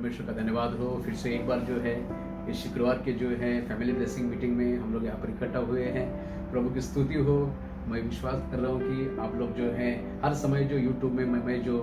परमेश्वर का धन्यवाद हो। फिर से एक बार जो है इस शुक्रवार के जो है फैमिली ब्लेसिंग मीटिंग में हम लोग यहाँ पर इकट्ठा हुए हैं। प्रभु की स्तुति हो। मैं विश्वास कर रहा हूँ कि आप लोग जो हैं हर समय जो यूट्यूब में मैं जो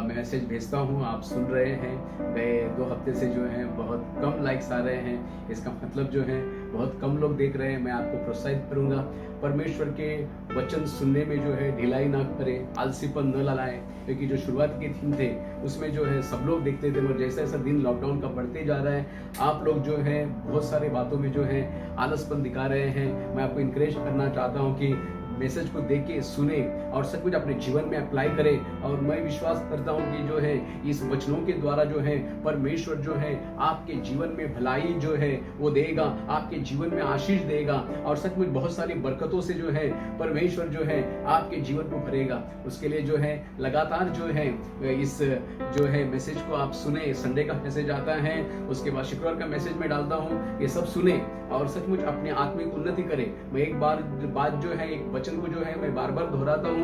मैसेज भेजता हूँ आप सुन रहे हैं। गए 2 हफ्ते से जो है बहुत कम लाइक्स आ रहे हैं, इसका मतलब जो है बहुत कम लोग देख रहे हैं। मैं आपको प्रोत्साहित करूँगा, परमेश्वर के वचन सुनने में जो है ढिलाई ना करें, आलसीपन न लाए, क्योंकि जो शुरुआत के दिन थे उसमें जो है सब लोग देखते थे, मगर जैसा जैसा दिन लॉकडाउन का बढ़ते जा रहा है आप लोग जो है बहुत सारे बातों में जो है आलसपन दिखा रहे हैं। मैं आपको इनकरेज करना चाहता हूँ कि मैसेज को देख के सुने और सब कुछ अपने जीवन में अप्लाई करें। और मैं विश्वास करता हूं कि जो है इस वचनों के द्वारा जो है परमेश्वर जो है आपके जीवन में भलाई जो है वो देगा, आपके जीवन में आशीष देगा और सचमुच बहुत सारी बरकतों से जो है परमेश्वर जो है आपके जीवन को भरेगा। उसके लिए जो है लगातार जो है इस जो है मैसेज को आप सुने। संडे का मैसेज आता है, उसके बाद शुक्रवार का मैसेज में डालता हूँ, ये सब सुने और सचमुच अपने आत्मिक उन्नति करें। मैं एक बात जो है एक वचन को जो है मैं बार बार दोहराता हूँ।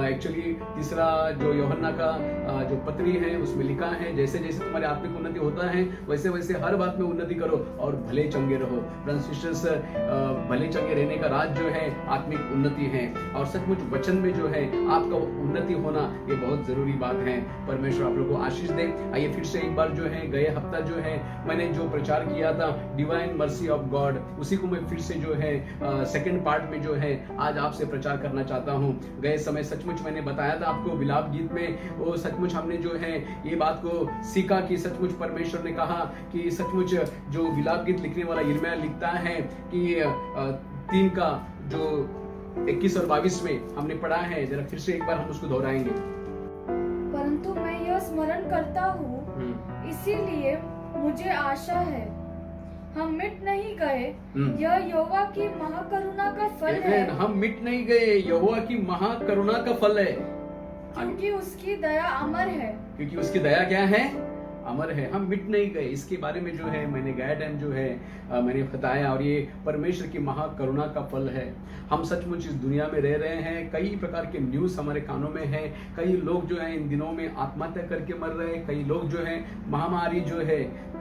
एक्चुअली तीसरा जो यूहन्ना का जो पत्री है उसमें लिखा है, जैसे जैसे तुम्हारी आत्मिक उन्नति होता है वैसे वैसे हर बात में उन्नति करो और भले चंगे रहो। ब्रदर्स सिस्टर्स, भले चंगे रहने का राज जो है आत्मिक उन्नति है और सचमुच वचन में जो है आपका उन्नति होना ये बहुत जरूरी बात है। परमेश्वर आप लोग को आशीष दे। आइए फिर से एक बार जो है गए हफ्ता जो है मैंने जो प्रचार किया था डिवाइन मर्सी ऑफ गॉड, उसी को मैं फिर से जो है सेकंड पार्ट में जो है आज आपसे प्रचार करना चाहता हूँ। गए समय सचमुच मैंने बताया था आपको विलाप गीत में, वो सचमुच हमने जो है ये बात को सीखा कि सचमुच परमेश्वर ने कहा कि सचमुच जो विलाप गीत लिखने वाला यिर्मयाह लिखता है कि 3 का जो 21 और 22 में हमने पढ़ा है, जरा फिर से एक बार हम उसको दोहराएंगे। परंतु मैं यह स्मरण करता हूँ, इसीलिए मुझे आशा है, हम मिट नहीं गए, यह यहोवा की महाकरुणा का फल है। हम मिट नहीं गए, यहोवा की महाकरुणा का फल है, क्योंकि उसकी दया अमर है। क्योंकि उसकी दया क्या है? अमर है। हम मिट नहीं गए, इसके बारे में जो है मैंने गया टाइम जो है मैंने बताया और ये परमेश्वर की महाकरुणा का फल है। हम सचमुच इस दुनिया में रह रहे हैं, कई प्रकार के न्यूज़ हमारे कानों में है। कई लोग जो है इन दिनों में आत्महत्या करके मर रहे हैं, कई लोग जो है महामारी जो है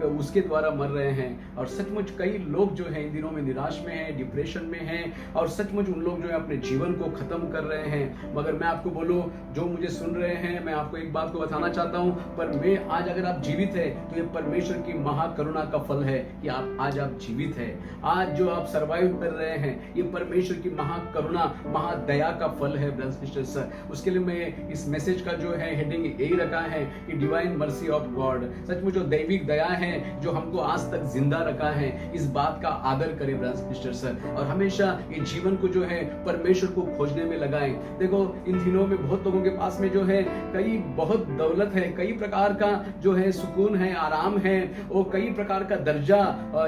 उसके द्वारा मर रहे हैं और सचमुच कई लोग जो है इन दिनों में निराश में है, डिप्रेशन में है और सचमुच उन लोग जो है अपने जीवन को खत्म कर रहे हैं। मगर मैं आपको बोलूं, जो मुझे सुन रहे हैं, मैं आपको एक बात को बताना चाहता हूं, पर मैं आज अगर आप जीवित है तो ये परमेश्वर की महाकरुणा का फल है कि आज आप जीवित है। आज जो आप सरवाइव कर रहे हैं ये परमेश्वर की महाकरुणा महादया का फल है। ब्रदर्स सिस्टर्स, उसके लिए मैं इस मैसेज का जो है हेडिंग यही रखा है कि डिवाइन मर्सी ऑफ गॉड। सचमुच जो दैविक दया है जो हमको आज तक जिंदा रखा है, इस बात का आदर करें ब्रदर्स सिस्टर्स और हमेशा ये जीवन को जो है परमेश्वर को खोजने में लगाएं। देखो इन दिनों में बहुत लोगों के पास में जो है कई बहुत दौलत है, कई प्रकार का जो है सुकून है, आराम है, वो कई प्रकार का दर्जा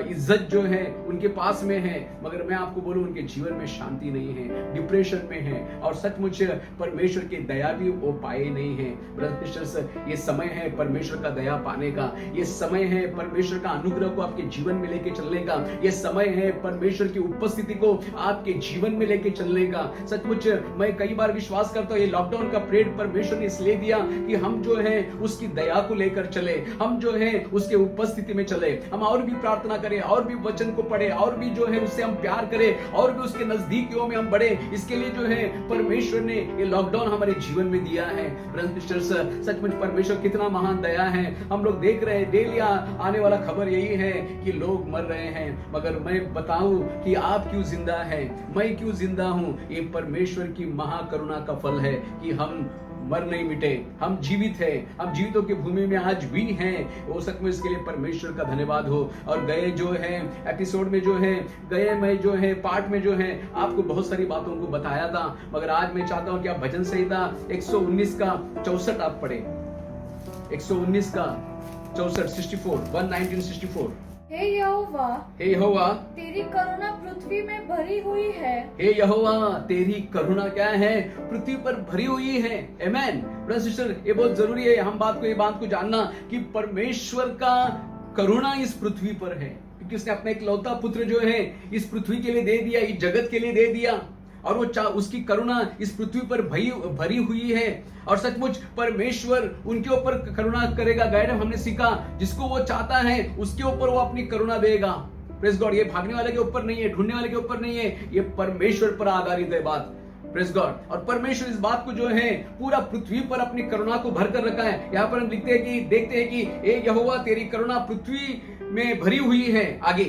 इज्जत जो है उनके पास में है, मगर मैं आपको बोलूं उनके जीवन में शांति नहीं है, डिप्रेशन में है और सचमुच परमेश्वर की दया भी वो पाए नहीं है। ब्रदर्स सिस्टर्स, ये समय है परमेश्वर का दया पाने का, ये समय है परमेश्वर का अनुग्रह को आपके जीवन में लेके चलने का, ये समय है परमेश्वर की उपस्थिति को आपके जीवन में लेके चलने का। सचमुच मैं कई बार विश्वास करता हूँ ये लॉकडाउन का पीरियड परमेश्वर ने इसलिए दिया कि हम जो है उसकी दया को लेकर चले, हम जो है उसके उपस्थिति में चले, हम और भी प्रार्थना करें, और भी वचन को पढ़े, और भी जो है उससे हम प्यार करें, और भी उसके नजदीकियों में हम बढ़े। इसके लिए जो है परमेश्वर ने ये लॉकडाउन हमारे जीवन में दिया है। ब्रदर्स सिस्टर्स, सचमुच परमेश्वर कितना महान दया है। हम लोग देख रहे हैं डेली आने वाला खबर यही है कि लोग मर रहे हैं, मगर मैं बताऊं कि आप क्यों जिंदा है, मैं क्यों जिंदा हूं, ये परमेश्वर की महाकरुणा का फल है कि हम मर नहीं मिटे, हम जीवित हैं, हम जीवितों की भूमि में आज भी हैं। वो सच में इसके लिए परमेश्वर का धन्यवाद हो। और गए जो है एपिसोड में जो है गए मैं जो है पार्ट में जो है आपको बहुत सारी बातों को बताया था, मगर आज मैं चाहता हूं कि आप भजन संहिता 119 का 64 आप पढ़े। 119 का 64 11964। हे यहोवा, हे यहोवा, तेरी करुणा पृथ्वी में भरी हुई है। हे यहोवा, तेरी करुणा क्या है? पृथ्वी पर भरी हुई है। आमेन। ब्रदर सिस्टर, ये बहुत जरूरी है ये बात को जानना कि परमेश्वर का करुणा इस पृथ्वी पर है, क्योंकि उसने अपना इकलौता पुत्र जो है इस पृथ्वी के लिए दे दिया, इस जगत के लिए दे दिया। और वो उसकी करुणा इस पृथ्वी पर भरी हुई है और सचमुच परमेश्वर उनके ऊपर करुणा करेगा। गाइड हमने सीखा जिसको वो चाहता है उसके ऊपर वो अपनी करुणा देगा। प्रेज गॉड, ये भागने वाले के ऊपर नहीं है, ढूंढने वाले के ऊपर नहीं है, ये परमेश्वर पर आधारित है बात। प्रेज गॉड, और परमेश्वर इस बात को जो है पूरा पृथ्वी पर अपनी करुणा को भर कर रखा है। यहाँ पर हम देखते हैं कि ए यहोवा तेरी करुणा पृथ्वी में भरी हुई है। आगे,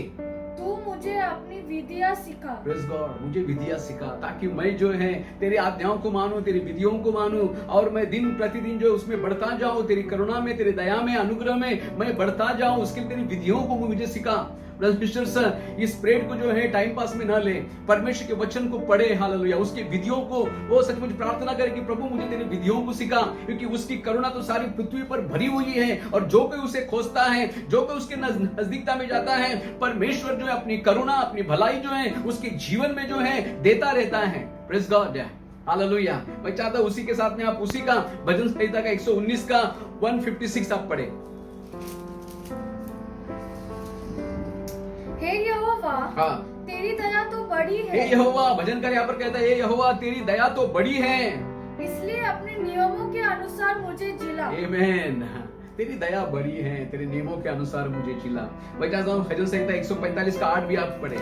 तू मुझे अपनी विधियां सिखा। प्रेज गॉड, मुझे विधियां सिखा ताकि मैं जो है तेरी आज्ञाओं को मानूं, तेरी विधियों को मानूं और मैं दिन प्रतिदिन जो उसमें बढ़ता जाऊं, तेरी करुणा में, तेरी दया में, अनुग्रह में मैं बढ़ता जाऊं। उसके लिए तेरी विधियों को मुझे सिखा। इस प्रेड को जो है टाइम पास में ना ले, परमेश्वर के वचन को पढ़े, हालेलुया, उसकी विधियों को वो सचमुच प्रार्थना करे कि प्रभु मुझे तेरी विधियों को सिखा, क्योंकि उसकी करुणा तो सारी पृथ्वी पर भरी हुई है और जो कोई उसे खोजता है, जो कोई उसके नजदीकता में जाता है, परमेश्वर जो है अपनी करुणा, अपनी भलाई जो है उसके जीवन में जो है देता रहता है। Praise God, hallelujah. मैं चाहता हूं उसी के साथ में आप उसी का भजन संहिता का 119 का 156 आप पढ़े। हे यहोवा, हाँ, तेरी दया तो बड़ी है। हे यहोवा, भजनकार यहाँ पर कहता है हे यहोवा तेरी दया तो बड़ी है, इसलिए अपने नियमों के अनुसार मुझे जिला। आमीन। तेरी दया बड़ी है, तेरे नियमों के अनुसार मुझे जिला। मैं चाहता हूँ भजन संहिता 145 का 8 भी आप पढ़े।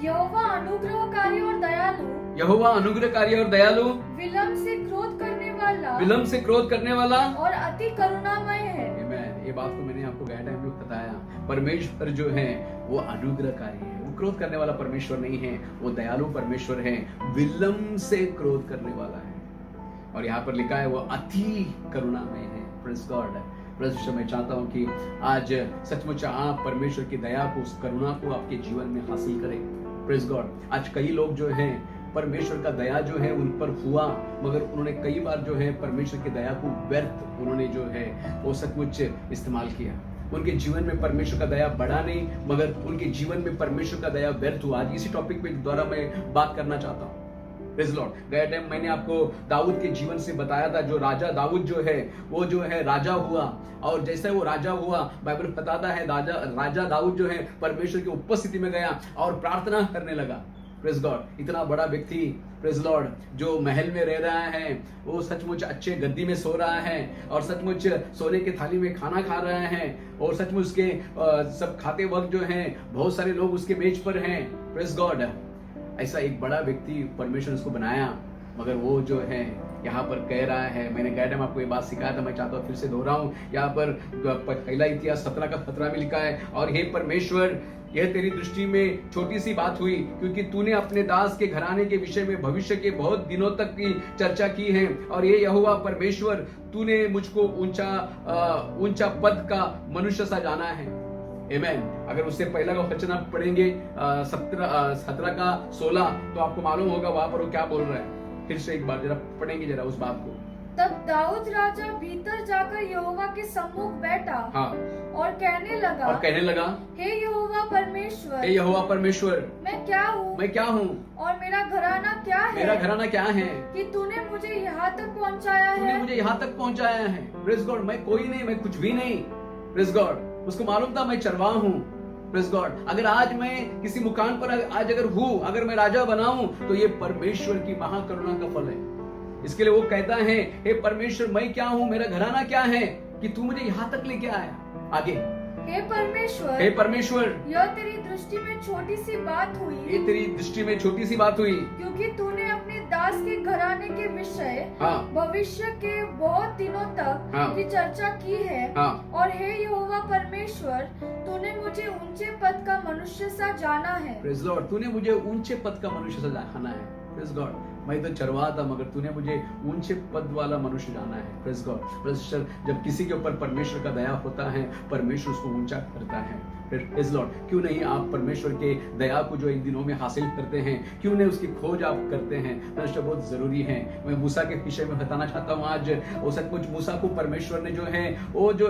यहोवा अनुग्रहकारी और दयालु, यहोवा अनुग्रहकारी और दयालु, विलंब से क्रोध करने वाला, विलंब से क्रोध करने वाला और अति करुणामय है। ये बात को मैंने आपको गए टाइम में बताया। परमेश्वर जो है वो अनुग्रहकारी है, वो क्रोध करने वाला परमेश्वर नहीं है, वो दयालु परमेश्वर है, विलंब से क्रोध करने वाला है। और यहाँ पर लिखा है वो अति करुणामय है। Praise God. प्रेज, मैं चाहता हूँ कि आज सचमुच आप परमेश्वर की दया को, उस करुणा को आपके जीवन में हासिल करें। Praise God. आज कई लोग जो हैं परमेश्वर का दया जो है उन पर हुआ, मगर उन्होंने कई बार जो है परमेश्वर की दया को व्यर्थ उन्होंने जो है वो सचमुच इस्तेमाल किया। उनके जीवन में परमेश्वर का दया बढ़ा नहीं, मगर उनके जीवन में परमेश्वर का दया व्यर्थ हुआ। आज इसी टॉपिक पे द्वारा मैं बात करना चाहता हूँ। Praise Lord. गया टाइम मैंने आपको दाऊद के जीवन से बताया था। जो राजा दाऊद जो है वो जो है राजा हुआ, और जैसे वो राजा हुआ बाइबल बताता है राजा दाऊद जो है परमेश्वर की उपस्थिति में गया और प्रार्थना करने लगा। Praise God. इतना बड़ा व्यक्ति, प्रेज लॉर्ड, जो महल में रह रहा है, वो सचमुच अच्छे गद्दी में सो रहा है और सचमुच सोने के थाली में खाना खा रहा है, और सचमुच उसके सब खाते वक्त जो है बहुत सारे लोग उसके मेज पर हैं। Praise God. ऐसा एक बड़ा व्यक्ति परमेश्वर उसको बनाया, मगर वो जो है यहाँ पर कह रहा है, मैंने गए टाइम आपको ये बात सिखाया था, मैं चाहता हूँ फिर से दोहराऊं। यहाँ पर पहला इतिहास 17 का 17 में लिखा है, और हे परमेश्वर, यह तेरी दृष्टि में छोटी सी बात हुई, क्योंकि तूने अपने दास के घराने के विषय में भविष्य के बहुत दिनों तक की चर्चा की है। और ये यहोवा परमेश्वर, तूने मुझको ऊंचा पद का मनुष्य सा जाना है। आमीन। अगर उससे पहला का वचन आप पढ़ेंगे 17 का 16, तो आपको मालूम होगा वहां पर वो क्या बोल रहा है। फिर से एक बार जरा पढ़ेंगे जरा उस बात को। तब दाऊद राजा भीतर जाकर यहोवा के सम्मुख बैठा, हाँ, और कहने लगा, हे यहोवा परमेश्वर, हे यहोवा परमेश्वर, मैं क्या हूँ और मेरा घराना क्या है कि तूने मुझे यहाँ तक पहुँचाया है। Praise God. मैं कोई नहीं, मैं कुछ भी नहीं। Praise God. उसको मालूम था मैं चरवाहा हूँ। Praise God. अगर आज मैं किसी मुकाम पर अगर मैं राजा बनाऊं, तो ये परमेश्वर की महाकरुणा का फल है। इसके लिए वो कहता है, हे परमेश्वर, मैं क्या हूँ, मेरा घराना क्या है कि तू मुझे यहाँ तक लेके आया। आगे, हे परमेश्वर, यह तेरी दृष्टि में छोटी सी बात हुई, क्योंकि तूने अपने दास के घराने के विषय भविष्य के बहुत दिनों तक की चर्चा की है। और हे यहोवा परमेश्वर, तूने मुझे ऊंचे पद का मनुष्य सा जाना है। Praise Lord. तूने मुझे ऊंचे पद का मनुष्य सा जाना है। Praise God. मैं तो चरवाहा था, मगर तूने मुझे ऊंचे पद वाला मनुष्य जाना है। Praise God. जब किसी के ऊपर परमेश्वर का दया होता है, परमेश्वर उसको ऊंचा करता है। Praise Lord. क्यों नहीं आप परमेश्वर के दया को जो इन दिनों में हासिल करते हैं, क्यों नहीं उसकी खोज आप करते हैं। परमेश्वर बहुत जरूरी है। मैं मूसा के विषय में बताना चाहता हूँ आज। वो सचमुच मूसा को परमेश्वर ने जो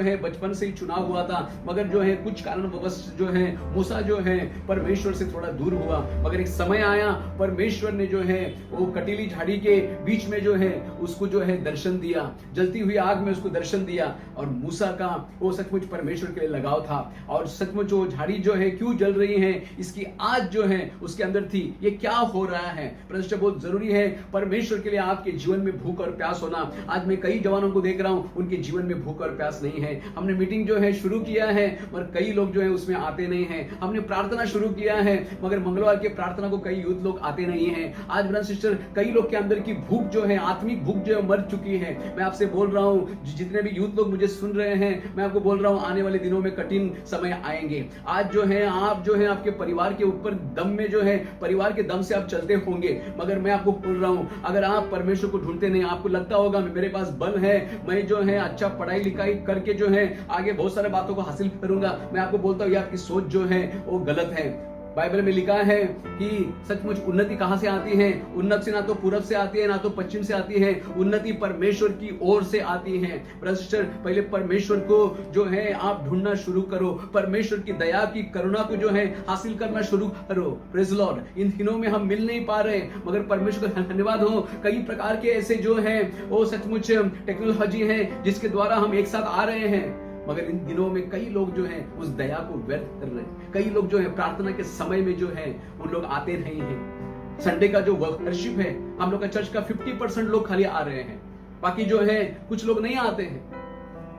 है बचपन से ही चुना हुआ था, मगर जो है कुछ कारणवश जो है मूसा जो है परमेश्वर से थोड़ा दूर हुआ। मगर एक समय आया, परमेश्वर ने जो है वो कटीली झाड़ी के बीच में जो है उसको जो है दर्शन दिया, जलती हुई आग में उसको दर्शन दिया। और मूसा का वो सचमुच परमेश्वर के लिए लगाव था, और सचमुच वो झाड़ी जो है क्यों जल रही है, इसकी आग जो है उसके अंदर थी। ये क्या हो रहा है? प्रश्न बहुत जरूरी है परमेश्वर के लिए आपके जीवन में भूख और प्यास होना। आज मैं कई जवानों को देख रहा हूं, उनके जीवन में भूख और प्यास नहीं है। हमने मीटिंग जो है शुरू किया है, मगर कई लोग जो है उसमें आते नहीं हैं। हमने प्रार्थना शुरू किया है, मगर मंगलवार के प्रार्थना को कई यूथ लोग आते नहीं हैं। आज ब्रदर सिस्टर, कई लोग के अंदर की भूख जो है, आत्मिक भूख जो है मर चुकी है। मैं आपसे बोल रहा हूं, जितने भी यूथ लोग मुझे सुन रहे हैं, मैं आपको बोल रहा हूं, आने वाले दिनों में कठिन समय आएंगे। आज जो है आप जो है आपके परिवार के ऊपर दम में जो है, परिवार के दम से आप चलते होंगे, मगर मैं आपको बोल रहा हूं, अगर आप परमेश्वर को ढूंढते नहीं, आपको लगता होगा मेरे पास बल है, मैं जो है अच्छा पढ़ाई लिखाई करके जो है आगे बहुत सारे बातों को हासिल करूंगा, मैं आपको बोलता हूं ये आपकी सोच जो है वो गलत है। बाइबल में लिखा है कि सचमुच उन्नति कहां से आती है? उन्नति से ना तो पूरब से आती है, ना तो पश्चिम से आती है। उन्नति परमेश्वर की ओर से आती है। ब्रदर, पहले परमेश्वर को जो है आप ढूंढना शुरू करो, परमेश्वर की दया की करुणा को जो है हासिल करना शुरू करो। Praise Lord. इन दिनों में हम मिल नहीं पा रहे, मगर परमेश्वर का धन्यवाद हो, कई प्रकार के ऐसे जो है वो सचमुच टेक्नोलॉजी है जिसके द्वारा हम एक साथ आ रहे हैं, मगर इन दिनों में कई लोग जो हैं उस दया को व्यर्थ कर रहे हैं। कई लोग जो है प्रार्थना के समय में जो है उन लोग आते नहीं हैं। संडे का जो वर्शिप है, हम लोग का चर्च का 50% लोग खाली आ रहे हैं, बाकी जो है कुछ लोग नहीं आते हैं।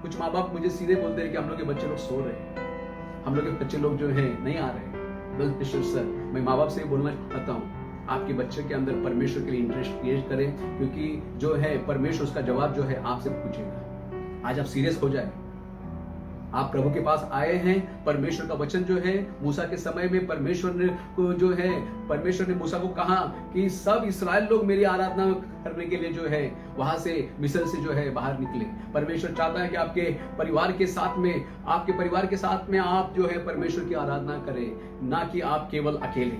कुछ माँ बाप मुझे सीधे बोलते हैं कि हम लोग के बच्चे लोग सो रहे हैं, हम लोग के बच्चे लोग जो है नहीं आ रहे हैं। सर, मैं माँ बाप से बोलना चाहता हूँ, आपके बच्चे के अंदर परमेश्वर के लिए इंटरेस्ट क्रिएट करें, क्योंकि जो है परमेश्वर उसका जवाब जो है आपसे पूछेगा। आज आप सीरियस हो जाए, आप प्रभु के पास आए हैं। परमेश्वर का वचन जो है, मूसा के समय में परमेश्वर ने को जो है, परमेश्वर ने मूसा को कहा कि सब इस्राएल लोग मेरी आराधना करने के लिए जो है वहां से मिस्र से जो है बाहर निकले। परमेश्वर चाहता है कि आपके परिवार के साथ में, आपके परिवार के साथ में आप जो है परमेश्वर की आराधना करें, ना कि आप केवल अकेले।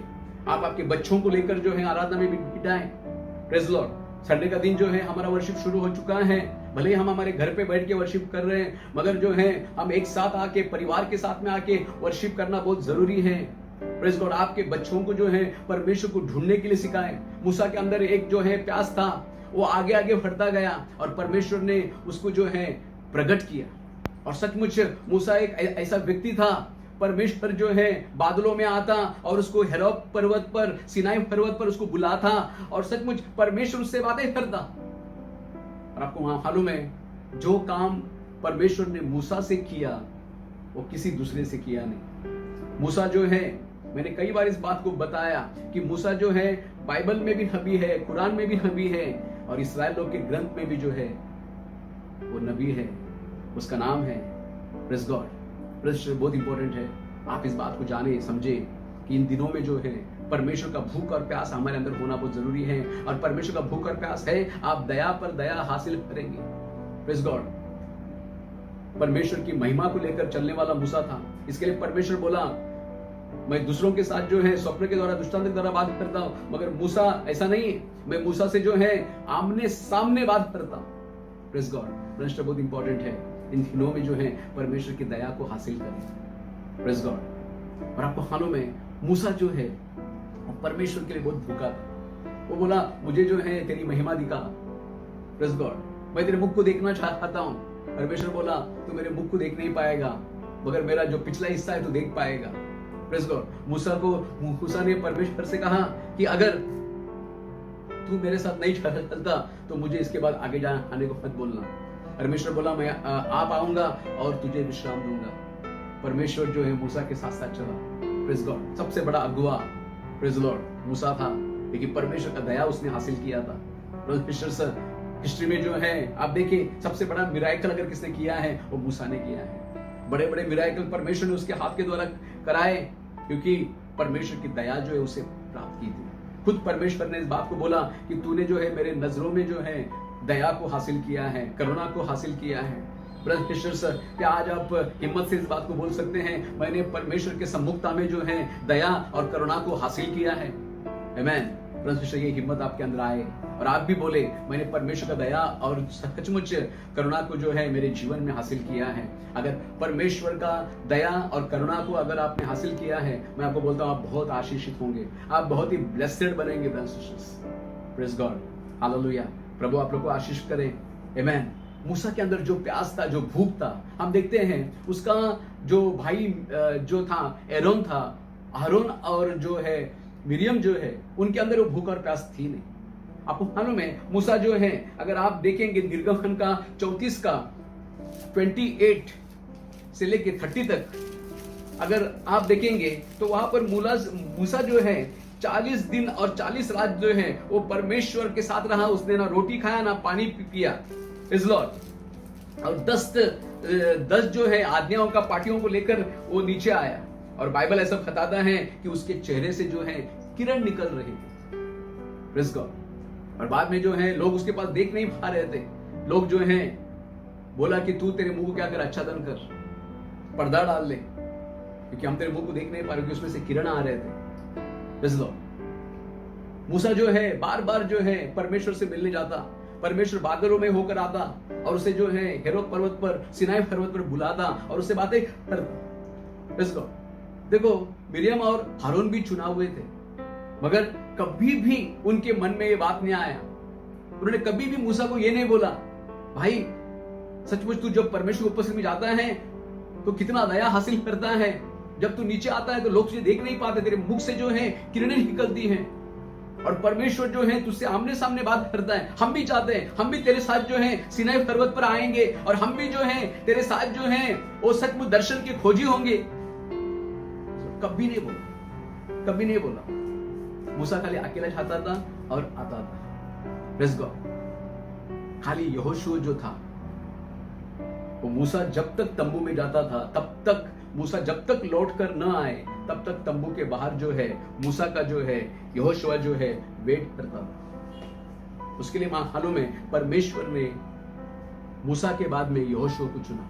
आप आपके बच्चों को लेकर जो है आराधना में बिताएं। Praise Lord. संडे का दिन जो है हमारा वर्शिप शुरू हो चुका है। भले ही हम हमारे घर पे बैठ के वर्शिप कर रहे हैं, मगर जो है हम एक साथ आके, परिवार के साथ में आके वर्शिप करना बहुत जरूरी है। Praise God. आपके बच्चों को जो है परमेश्वर को ढूंढने के लिए सिखाएं। मूसा के अंदर एक जो है प्यास था, वो आगे आगे बढ़ता गया और परमेश्वर ने उसको जो है प्रकट किया। और सचमुच मूसा एक ऐसा व्यक्ति था, परमेश्वर जो है बादलों में आता और उसको हेरोब पर्वत पर, सिनाई पर्वत पर उसको बुलाता और सचमुच परमेश्वर उससे बातें करता। और आपको वहां मालूम है, जो काम परमेश्वर ने मूसा से किया वो किसी दूसरे से किया नहीं। मूसा जो है, मैंने कई बार इस बात को बताया कि मूसा जो है बाइबल में भी नबी है, कुरान में भी नबी है, और इस्राएल लोग के ग्रंथ में भी जो है वो नबी है। उसका नाम है प्रेज गॉड। बहुत इंपॉर्टेंट है आप इस बात को जाने समझे कि इन दिनों में जो है परमेश्वर का भूख और प्यास हमारे अंदर होना बहुत जरूरी है। और परमेश्वर का भूख और प्यास है, आप दया पर दया हासिल करेंगे। Praise God. परमेश्वर की महिमा को लेकर चलने वाला मूसा था। इसके लिए परमेश्वर बोला, मैं दूसरों के साथ जो है स्वप्न के द्वारा, दृष्टांत के द्वारा बात करता हूं, मगर मूसा ऐसा नहीं है। मैं मूसा से जो है आमने सामने बात करता हूं। Praise God. परमेश्वर बहुत इंपॉर्टेंट है इन दिनों में जो है परमेश्वर की दया को हासिल करें। Praise God. और आपको मालूम है, मूसा जो है परमेश्वर के लिए बहुत भूखा था। वो बोला, मुझे जो है तेरी महिमा दिखा। Praise God. मैं तेरे मुख को देखना चाहता हूं। परमेश्वर बोला, तू मेरे मुख को देख नहीं पाएगा, मगर मेरा जो पिछला हिस्सा है तू देख पाएगा। Praise God. मूसा ने परमेश्वर से कहा कि अगर तू मेरे साथ नहीं चलता तो मुझे इसके बाद आगे आने को मत बोलना। परमेश्वर बोला, मैं आप आऊंगा और तुझे विश्राम दूंगा। परमेश्वर जो है मूसा के साथ साथ चला। Praise God. सबसे बड़ा अगुवा प्रेज लॉर्ड मूसा था, लेकिन परमेश्वर का दया उसने हासिल किया था। हिस्ट्री में जो है आप देखिए, सबसे बड़ा मिराकल अगर किसने किया है वो मूसा ने किया है। बड़े बड़े मिराकल परमेश्वर ने उसके हाथ के द्वारा कराए, क्योंकि परमेश्वर की दया जो है उसे प्राप्त की थी। खुद परमेश्वर ने इस बात को बोला कि तूने जो है मेरे नजरों में जो है दया को हासिल किया है, करुणा को हासिल किया है। ब्रदर सर, क्या आज आप हिम्मत से इस बात को बोल सकते हैं, मैंने परमेश्वर के सम्मुखता में जो है दया और करुणा को हासिल किया है? आमीन। ब्रदर, ये हिम्मत आपके अंदर आए और आप भी बोले, मैंने परमेश्वर का दया और सचमुच करुणा को जो है मेरे जीवन में हासिल किया है। अगर परमेश्वर का दया और करुणा को अगर आपने हासिल किया है, मैं आपको बोलता हूं आप बहुत आशीषित होंगे, आप बहुत ही ब्लेस्ड बनेंगे। Brothers, praise God, hallelujah. प्रभु आप लोग को आशीष करें, आमेन। मूसा के अंदर जो प्यास था, जो भूख था, हम देखते हैं उसका जो भाई जो था एरोन था, आरोन और जो है मिरियम जो है, उनके अंदर वो भूख और प्यास थी नहीं। आपको मालूम है मूसा जो है, अगर आप देखेंगे निर्गमन का 34 का 28 से लेके 30 तक अगर आप देखेंगे तो वहां पर मूसा जो है 40 दिन और 40 रात जो है वो परमेश्वर के साथ रहा। उसने ना रोटी खाया ना पानी पिया, इज लॉर्ड। और 10 जो है आज्ञाओं का पाटियों को लेकर वो नीचे आया, और बाइबल ऐसा बताता है कि उसके चेहरे से जो है किरण निकल रही थी, प्रेज गॉड। और बाद में जो है लोग उसके पास देख नहीं पा रहे थे। लोग जो है बोला कि तू तेरे मुंह को क्या कर, आच्छादन कर, पर्दा डाल ले, क्योंकि हम तेरे मुंह को देख नहीं पा रहे, उसमें से किरण आ रहे थे। Praise God. मूसा जो है बार बार जो है परमेश्वर से मिलने जाता, परमेश्वर बादलों में होकर आता और उसे जो है हेरोत पर्वत पर, सिनाई पर्वत पर बुलाता और उससे बातें करता। Praise God. देखो मिरियम और हारून भी चुना हुए थे, मगर कभी भी उनके मन में ये बात नहीं आया। उन्होंने कभी भी मूसा को ये नहीं बोला, भाई सचमुच तू जब परमेश्वर की उपस्थिति में जाता है तो कितना दया हासिल करता है, जब तू नीचे आता है तो लोग तुझे देख नहीं पाते, तेरे मुख से जो है किरणें निकलती हैं, और परमेश्वर जो है तुझसे आमने सामने बात करता है। हम भी चाहते हैं, हम भी तेरे साथ जो है सिनाई पर्वत पर आएंगे और हम भी जो है तेरे साथ जो है वो सचमुच दर्शन के खोजी होंगे। कभी नहीं बोला, कभी नहीं बोला। मूसा खाली अकेला जाता था और आता था। Praise God. खाली यहोशू जो था वो मूसा जब तक तंबू में जाता था, तब तक मूसा जब तक लौट कर न आए तब तक तंबू के बाहर जो है मूसा का जो है यहोशुआ जो है वेट करता था। उसके लिए मालूम है परमेश्वर ने मूसा के बाद में यहोशुआ को चुना,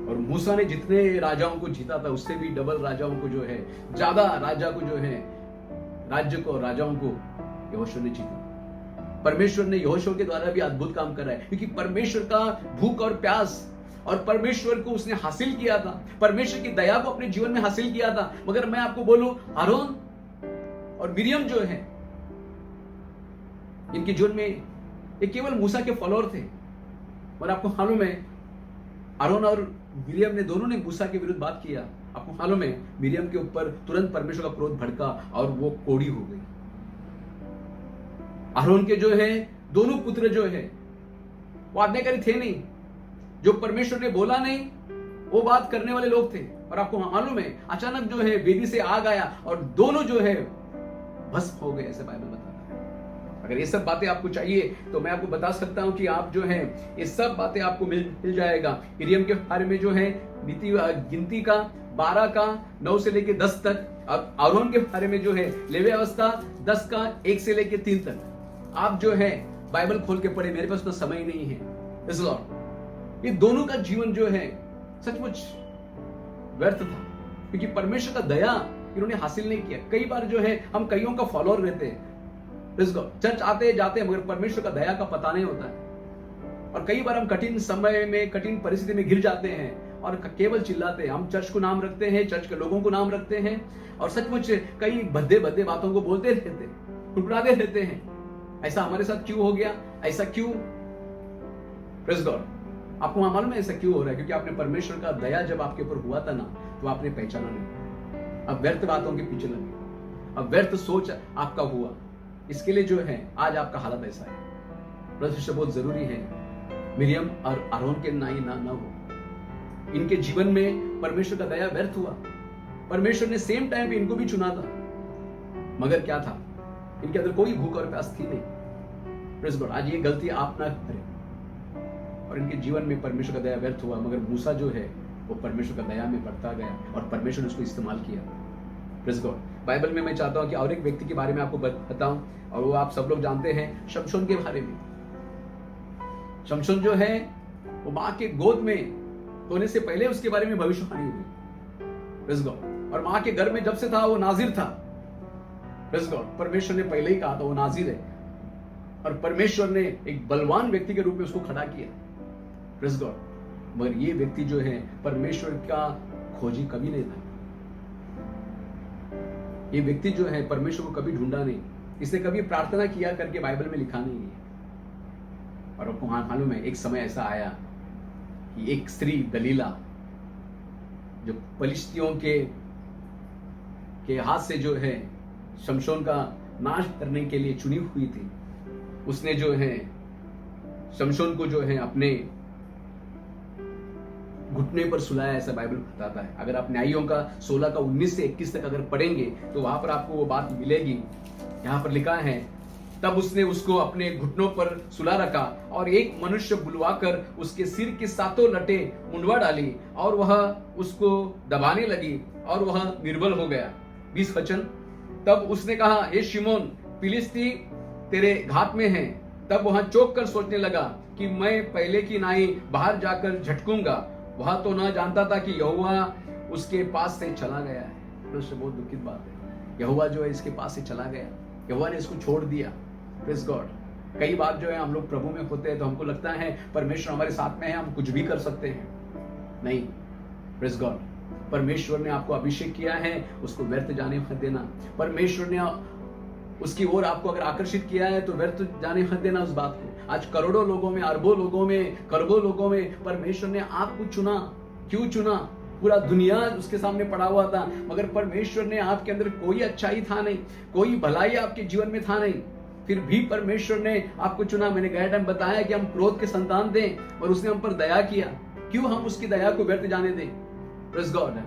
और मूसा ने जितने राजाओं को जीता था उससे भी डबल राजाओं को जो है, ज्यादा राजा को जो है, राज्य को, राजाओं को यहोशुआ ने जीता। परमेश्वर ने यहोशुआ के द्वारा भी अद्भुत काम करा है, क्योंकि परमेश्वर का भूख और प्यास, और परमेश्वर को उसने हासिल किया था, परमेश्वर की दया को अपने जीवन में हासिल किया था। मगर मैं आपको बोलूं, आरोन और मिरियम जो है, इनके जीवन में ये केवल मूसा के फॉलोअर थे। और आपको मालूम है आरोन और मिरियम ने दोनों ने मूसा के विरुद्ध बात किया। आपको मालूम है मिरियम के ऊपर तुरंत परमेश्वर का क्रोध भड़का और वो कोढ़ी हो गई। आरोन के जो है दोनों पुत्र जो है वो आज्ञाकारी थे नहीं, जो परमेश्वर ने बोला नहीं वो बात करने वाले लोग थे। और आपको मालूम है अचानक जो है वेदी से आग आया और दोनों जो है भस्म हो गए, ऐसे बाइबल बताता है। अगर ये सब बातें आपको चाहिए तो मैं आपको बता सकता हूं कि आप जो है ये सब बातें आपको मिल जाएगा। मिरियम के बारे में जो है गिनती का 12 का 9 से लेके 10 तक, अब आरोन के बारे में जो है लेवी अवस्था 10 का 1 से लेके 3 तक। आप जो है बाइबल खोल के पढ़े, मेरे पास तो समय ही नहीं है। इस लॉर्ड, ये दोनों का जीवन जो है सचमुच व्यर्थ था, क्योंकि परमेश्वर का दया इन्होंने हासिल नहीं किया। कई बार जो है हम कईयों का फॉलोअर रहते हैं, चर्च आते जाते हैं, मगर परमेश्वर का दया का पता नहीं होता है। और कई बार हम कठिन समय में, कठिन परिस्थिति में गिर जाते हैं और केवल चिल्लाते हैं। हम चर्च को नाम रखते हैं, चर्च के लोगों को नाम रखते हैं, और सचमुच कई भद्दे भद्दे बातों को बोलते रहते, टुकड़ाते रहते हैं। ऐसा हमारे साथ क्यों हो गया? ऐसा क्यों? Praise God. आपको मालूम है ऐसा क्यों हो रहा है? क्योंकि आपने परमेश्वर का दया जब आपके ऊपर हुआ था ना, तो आपने पहचाना नहीं। अब व्यर्थ बातों के पीछे लगे, अब व्यर्थ सोच आपका हुआ, इसके लिए जो है आज आपका हालत ऐसा है। ब्रदर्स, बहुत जरूरी है मिरियम और आरोन के ना हो। इनके जीवन में परमेश्वर का दया व्यर्थ हुआ। परमेश्वर ने सेम टाइम पे इनको भी चुना था, मगर क्या था, इनके अंदर कोई भूख और प्यास थी नहीं। Praise God. आज ये गलती आप ना करें, और इनके जीवन में परमेश्वर का दया व्यर्थ हुआ, मगर मूसा जो है वो परमेश्वर का दया में बढ़ता गया और परमेश्वर ने उसको इस्तेमाल किया। Praise God. बाइबल में मैं चाहता हूं कि और एक व्यक्ति के बारे में आपको बताऊं, और वो आप सब लोग जानते हैं, शमशोन के बारे में। शमशोन जो है वो मां के गोद में होने से पहले उसके बारे में भविष्यवाणी हुई। Praise God. और मां के घर में जब से था वो नाजिर था। Praise God. परमेश्वर ने पहले ही कहा था वो नाजिर है, और परमेश्वर ने एक बलवान व्यक्ति के रूप में उसको खड़ा किया। Praise God. मगर ये व्यक्ति जो है परमेश्वर का खोजी कभी नहीं था। ये व्यक्ति जो है परमेश्वर को कभी ढूंढा नहीं, इसने कभी प्रार्थना किया करके बाइबल में लिखा नहीं है। और आपको मालूम है, एक समय ऐसा आया कि एक स्त्री दलीला, जो पलिश्तियों के हाथ से जो है शमशोन का नाश करने के लिए चुनी हुई थी, उसने जो है शमशोन को जो है अपने घुटने पर सुलाया, ऐसा बाइबल बताता है। अगर आप न्यायियों का 16 का 19 से 21 तक अगर पढ़ेंगे तो वहां पर आपको वो बात मिलेगी। यहां पर लिखा है, तब उसने उसको अपने घुटनों पर सुला रखा और एक मनुष्य बुलवाकर उसके सिर की 7 लटें मुंडवा डाली और वह उसको दबाने लगी और वह निर्बल हो गया। 20 वचन, तब उसने कहा, हे शिमोन, फिलिस्ती तेरे घात में है। तब वहां चौंक कर सोचने लगा कि मैं पहले की नाई बाहर जाकर झटकूंगा। वह तो न जानता था कि यहोवा उसके पास से चला गया है। तो उससे बहुत दुखित बात है, यहोवा जो है इसके पास से चला गया, यहोवा ने इसको छोड़ दिया। Praise God. कई बार जो है हम लोग प्रभु में होते हैं तो हमको लगता है परमेश्वर हमारे साथ में है, हम कुछ भी कर सकते हैं। नहीं, प्रेज गॉड, परमेश्वर ने आपको अभिषेक किया है, उसको व्यर्थ जाने मत देना। परमेश्वर ने उसकी ओर आपको अगर आकर्षित किया है तो व्यर्थ जाने मत देना उस बात को। आज करोड़ों लोगों में, अरबों लोगों में, खरबों लोगों में परमेश्वर ने आपको चुना। क्यों चुना? पूरा दुनिया उसके सामने पड़ा हुआ था, मगर परमेश्वर ने आपके अंदर कोई अच्छाई था नहीं, कोई भलाई आपके जीवन में था नहीं, फिर भी परमेश्वर ने आपको चुना। मैंने गए टाइम बताया कि हम क्रोध के संतान थे और उसने हम पर दया किया। क्यों हम उसकी दया को व्यर्थ जाने दें? Praise God.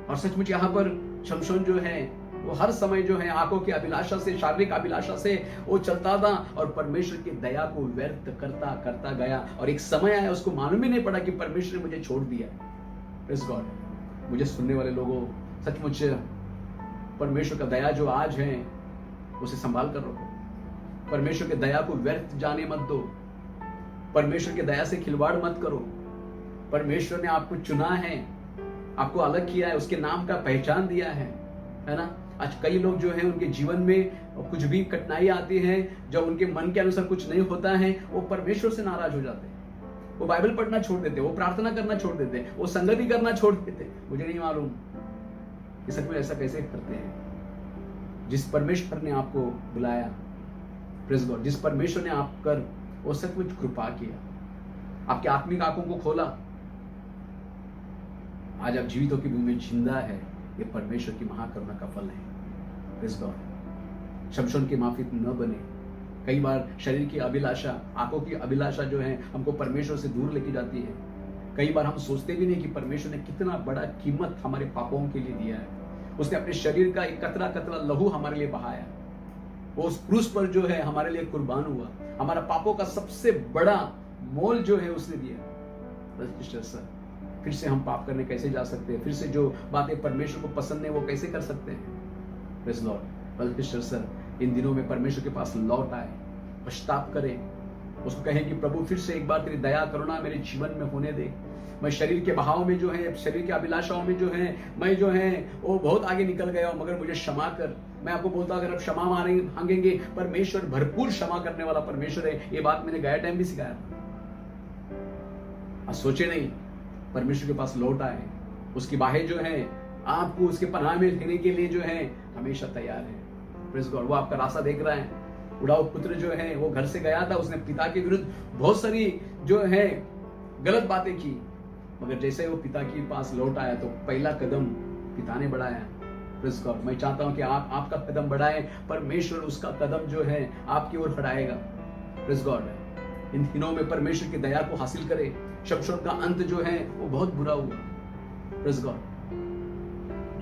और सचमुच यहाँ पर शमशोन जो है वो हर समय जो है आंखों की अभिलाषा से, शारीरिक अभिलाषा से वो चलता था और परमेश्वर की दया को व्यर्थ करता करता गया। और एक समय आया उसको मालूम ही नहीं पड़ा कि परमेश्वर ने मुझे छोड़ दिया। Praise God. मुझे सुनने वाले लोगों, सचमुच परमेश्वर का दया जो आज है उसे संभाल कर रखो। परमेश्वर की दया को व्यर्थ जाने मत दो। परमेश्वर की दया से खिलवाड़ मत करो। परमेश्वर ने आपको चुना है, आपको अलग किया है, उसके नाम का पहचान दिया है ना। आज कई लोग जो है उनके जीवन में कुछ भी कठिनाई आती है, जब उनके मन के अनुसार कुछ नहीं होता है, वो परमेश्वर से नाराज हो जाते हैं। वो बाइबल पढ़ना छोड़ देते, वो प्रार्थना करना छोड़ देते, वो संगति करना छोड़ देते। मुझे नहीं मालूम कि सच में ऐसा कैसे करते हैं। जिस परमेश्वर ने आपको बुलाया, प्रेज़ गॉड, जिस परमेश्वर ने आप कर वो सचमुच कृपा किया, आपके आत्मिक आंखों को खोला, आज आप जीवितों की भूमि में जिंदा है, ये परमेश्वर की महाकरुणा का फल है। Praise God. शमशोन की माफी न बने। कई बार शरीर की अभिलाषा, आंखों की अभिलाषा जो है हमको परमेश्वर से दूर लेके जाती है। कई बार हम सोचते भी नहीं कि परमेश्वर ने कितना बड़ा कीमत हमारे पापों के लिए दिया है। उसने अपने शरीर का एक कतरा कतरा लहू हमारे लिए बहाया, वो उस क्रूस पर जो है हमारे लिए कुर्बान हुआ। हमारा पापों का सबसे बड़ा मोल जो है उसने दिया। सर, फिर से हम पाप करने कैसे जा सकते हैं? फिर से जो बातें परमेश्वर को पसंद है वो कैसे कर सकते हैं? Praise Lord. बल्कि सर, इन दिनों में परमेश्वर के पास लौट आए, पश्चाताप करें, उसको कहें कि प्रभु फिर से एक बार तेरी दया करुणा मेरे जीवन में होने दे। मैं शरीर के बहाव में जो है, शरीर की अभिलाषाओं में जो है, मैं जो है वो बहुत आगे निकल गया हूं, मगर मुझे क्षमा कर। मैं आपको बोलता हूं, अगर आप क्षमा मांगेंगे, परमेश्वर भरपूर क्षमा करने वाला परमेश्वर है। ये बात मैंने गया टाइम भी सिखाया था। सोचे नहीं, परमेश्वर के पास लौट आए। उसकी बाहें जो है आपको उसके पनाह में लेने के लिए जो है हमेशा तैयार है। Praise God. वो आपका रास्ता देख रहा है। उड़ाऊ पुत्र जो है वो घर से गया था, उसने पिता के विरुद्ध बहुत सारी जो है गलत बातें की, मगर जैसे वो पिता के पास लौट आया तो पहला कदम पिता ने बढ़ाया। Praise God. मैं चाहता हूं कि आप आपका कदम बढ़ाएं, परमेश्वर उसका कदम जो है आपकी ओर बढ़ाएगा। Praise God. इन दिनों में परमेश्वर की दया को हासिल करें। शमशोन का अंत जो है वो बहुत बुरा हुआ। प्रेज़ गॉड,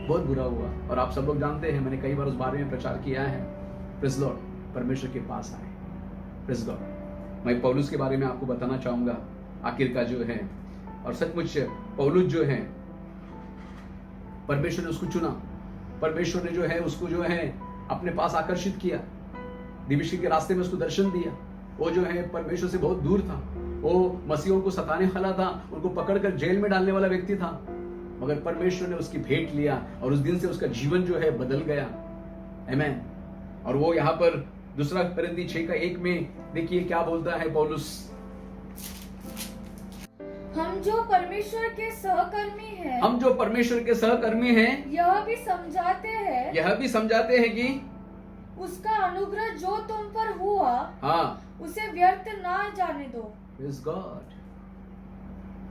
बहुत बुरा हुआ। और आप सब लोग जानते हैं, मैंने कई बार उस बारे में प्रचार किया है। Praise Lord. परमेश्वर के पास आए। Praise God. मैं पौलुस के बारे में आपको बताना चाहूंगा आखिर का जो है। और सचमुच पौलुस जो है, परमेश्वर ने उसको चुना। परमेश्वर ने जो है उसको जो है अपने पास आकर्षित किया। दमिश्क के रास्ते में उसको दर्शन दिया। वो जो है परमेश्वर से बहुत दूर था। वो मसीहों को सताने वाला था, उनको पकड़कर जेल में डालने वाला व्यक्ति था, मगर परमेश्वर ने उसकी भेंट लिया और उस दिन से उसका जीवन जो है बदल गया। आमीन। और वो यहाँ पर 2 कोरिन्थी 6:1 में देखिए क्या बोलता है पौलुस। हम जो परमेश्वर के सहकर्मी हैं, हम जो परमेश्वर के सहकर्मी हैं, यह भी समझाते हैं कि उसका अनुग्रह जो तुम पर हुआ हाँ, उसे व्यर्थ ना जाने दो। Praise God.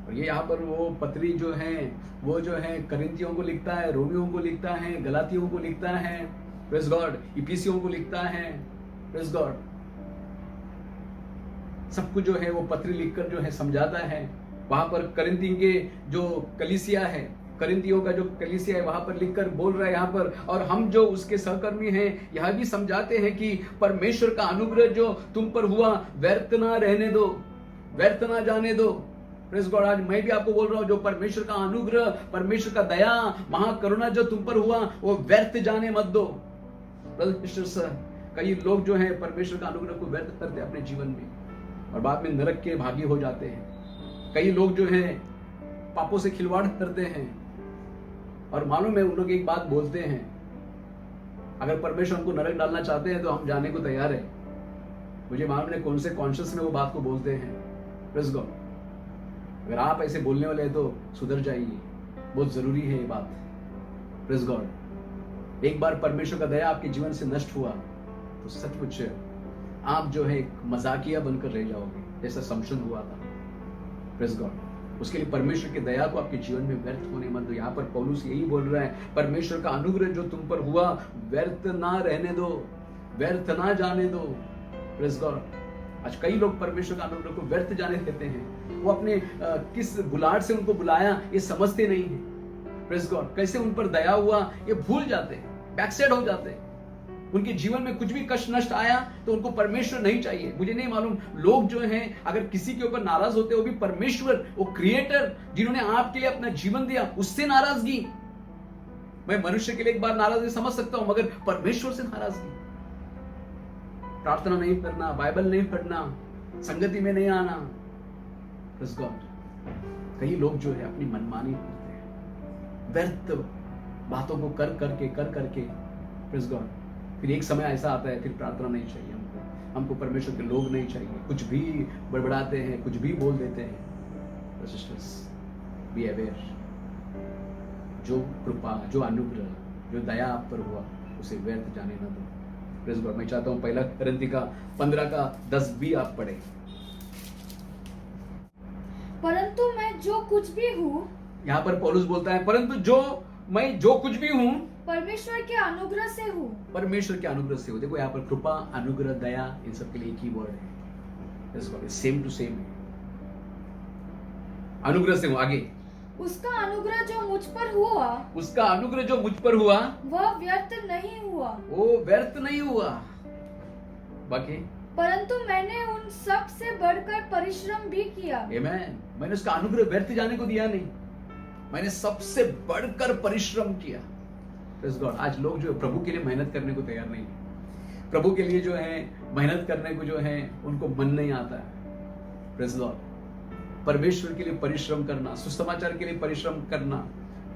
और ये यहाँ पर वो पत्री जो है वो जो है करिंथियों को लिखता है, रोमियों को लिखता है, गलातियों को लिखता है, प्रेज गॉड, इफिसियों को लिखता है, प्रेज गॉड। सब कुछ जो है वो पत्री लिखकर जो है समझाता है। वहां पर करिंथी के जो कलीसिया है, करिंथियों का जो कलीसिया है वहां पर लिखकर बोल रहा है यहाँ पर, और हम जो उसके सहकर्मी हैं यह भी समझाते हैं कि परमेश्वर का अनुग्रह जो तुम पर हुआ व्यर्थ ना रहने दो, व्यर्थ ना जाने दो। Praise God. आज मैं भी आपको बोल रहा हूं, जो परमेश्वर का अनुग्रह, परमेश्वर का दया, महाकरुणा जो तुम पर हुआ वो व्यर्थ जाने मत दो। ब्रदर सिस्टर्स, कई लोग जो है परमेश्वर का अनुग्रह को व्यर्थ करते अपने जीवन में और बाद में नरक के भागी हो जाते हैं। कई लोग जो है पापों से खिलवाड़ करते हैं और मालूम है उन लोग एक बात बोलते हैं, अगर परमेश्वर हमको नरक डालना चाहते हैं तो हम जाने को तैयार है। मुझे मालूम है कौन से कॉन्शियस में वो बात को बोलते हैं। Praise God. अगर आप ऐसे बोलने वाले हैं तो सुधर जाइए, बहुत जरूरी है ये बात। Praise God. एक बार परमेश्वर का दया आपके जीवन से नष्ट हुआ तो सचमुच आप जो है एक मजाकिया बनकर रह जाओगे, जैसा शमशन हुआ था। Praise God. उसके लिए परमेश्वर की दया को आपके जीवन में व्यर्थ होने मत दो। यहाँ पर पौलुस यही बोल रहा है, परमेश्वर का अनुग्रह जो तुम पर हुआ व्यर्थ ना रहने दो, व्यर्थ ना जाने दो। Praise God. आज कई लोग परमेश्वर का अनुग्रह को व्यर्थ जाने देते हैं। वो अपने किस बुलाहट से उनको बुलाया ये समझते नहीं है। Praise God. कैसे उन पर दया हुआ ये भूल जाते हैं, बैकसाइड हो जाते हैं। उनके जीवन में कुछ भी कष्ट नष्ट आया तो उनको परमेश्वर नहीं चाहिए। मुझे नहीं मालूम लोग जो हैं अगर किसी के ऊपर नाराज होते वो भी परमेश्वर, वो क्रिएटर जिन्होंने आपके लिए अपना जीवन दिया उससे नाराजगी। मैं मनुष्य के लिए एक बार नाराजगी समझ सकता हूं, मगर परमेश्वर से नाराजगी। प्रार्थना नहीं करना, बाइबल नहीं पढ़ना, संगति में नहीं आना। Praise God. कई लोग जो है अपनी मनमानी करते हैं, व्यर्थ बातों को कर करके। Praise God. फिर एक समय ऐसा आता है फिर प्रार्थना नहीं चाहिए हमको परमेश्वर के लोग नहीं चाहिए, कुछ भी बड़बड़ाते हैं, कुछ भी बोल देते हैं। Sisters, be aware. जो कृपा, जो अनुग्रह, जो दया आप पर हुआ उसे व्यर्थ जाने न दो। Praise God. मैं चाहता हूं पहला कोरिन्थी का 15:10 भी आप पढ़े। परंतु मैं जो कुछ भी हूँ, यहाँ पर पौलुस बोलता है परंतु मैं जो कुछ भी हूँ परमेश्वर के अनुग्रह से हूँ। परमेश्वर के अनुग्रह से हूँ। देखो यहाँ पर कृपा, अनुग्रह, दया, इन सब के लिए एक ही वर्ड है, सेम टू सेम है। अनुग्रह से हूँ। आगे, उसका अनुग्रह जो मुझ पर हुआ, उसका अनुग्रह जो मुझ पर हुआ वह व्यर्थ नहीं हुआ। वो व्यर्थ नहीं हुआ। बाकी परंतु मैंने उन सब से बढ़कर परिश्रम भी किया। आमेन। मैंने उसका अनुग्रह व्यर्थ जाने को दिया नहीं, मैंने सबसे बढ़कर परिश्रम किया। Praise God. आज लोग जो प्रभु के लिए मेहनत करने को तैयार नहीं है, प्रभु के लिए जो है मेहनत करने को जो है उनको मन नहीं आता है। Praise Lord. परमेश्वर के लिए परिश्रम करना, सुसमाचार के लिए परिश्रम करना,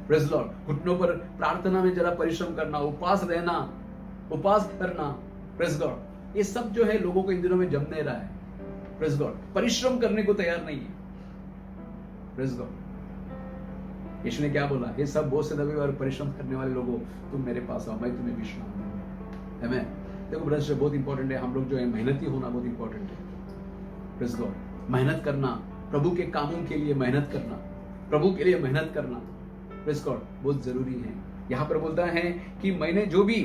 प्रेज लॉर्ड, घुटनों पर प्रार्थना में जरा परिश्रम करना, उपवास रहना, उपवास करना, प्रेज गॉड, ये सब जो है लोगों को इन दिनों में जम नहीं रहा है। Praise God. परिश्रम करने को तैयार नहीं है। Praise God. यीशु ने क्या बोला? ये सब बोझ से दबे और परिश्रम करने वाले लोगों, तुम मेरे पास आओ, मैं तुम्हें विश्राम दूंगा। आमीन। देखो ब्रदर्स, बहुत इंपॉर्टेंट है, हम लोग जो है मेहनती होना बहुत इंपॉर्टेंट है। Praise God. मेहनत करना, प्रभु के कामों के लिए मेहनत करना, प्रभु के लिए मेहनत करना, प्रेज गॉड, बहुत जरूरी है। यहां पर बोलता है कि मैंने जो भी,